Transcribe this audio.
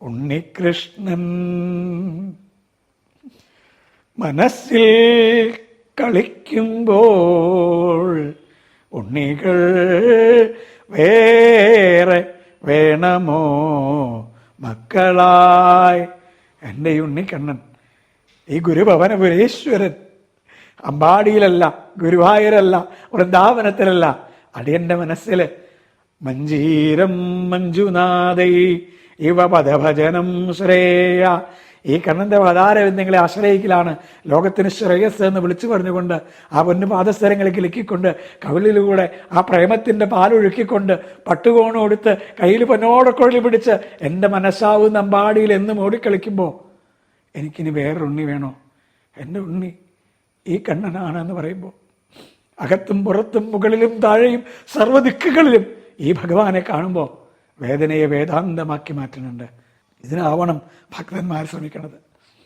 ഉണ്ണികൃഷ്ണൻ മനസ്സിൽ കളിക്കുമ്പോൾ ഉണ്ണികൾ വേറെ വേണമോ മക്കളായി. എൻ്റെ ഉണ്ണിക്കണ്ണൻ ഈ ഗുരുഭവനപുരേശ്വരൻ അമ്പാടിയിലല്ല, ഗുരുവായൂരല്ല, വൃന്ദാവനത്തിലല്ല, അടിയൻ്റെ മനസ്സിൽ മഞ്ജീരം മഞ്ജുനാഥൈ ഇവ പദഭജനം ശ്രേയ. ഈ കണ്ണൻ്റെ പദാരവിന്ദങ്ങളെ ആശ്രയിക്കലാണ് ലോകത്തിന് ശ്രേയസ് എന്ന് വിളിച്ചു പറഞ്ഞുകൊണ്ട് ആ പൊന്നു പാദസ്ഥലങ്ങളിൽ കിലുക്കിക്കൊണ്ട് കവിളിലൂടെ ആ പ്രേമത്തിൻ്റെ പാലൊഴുക്കിക്കൊണ്ട് പട്ടുകോണം കൊടുത്ത് കയ്യിൽ പൊന്നോടക്കൊഴി പിടിച്ച് എൻ്റെ മനസ്സാവുന്ന അമ്പാടിയിൽ എന്നും ഓടിക്കളിക്കുമ്പോൾ എനിക്കിനി വേറൊരുണ്ണി വേണോ? എൻ്റെ ഉണ്ണി ഈ കണ്ണനാണെന്ന് പറയുമ്പോൾ അകത്തും പുറത്തും മുകളിലും താഴെയും സർവ്വദിക്കുകളിലും ഈ ഭഗവാനെ കാണുമ്പോൾ വേദനയെ വേദാന്തമാക്കി മാറ്റുന്നുണ്ട്. ഇതിനാവണം ഭക്തന്മാർ ശ്രമിക്കണത്.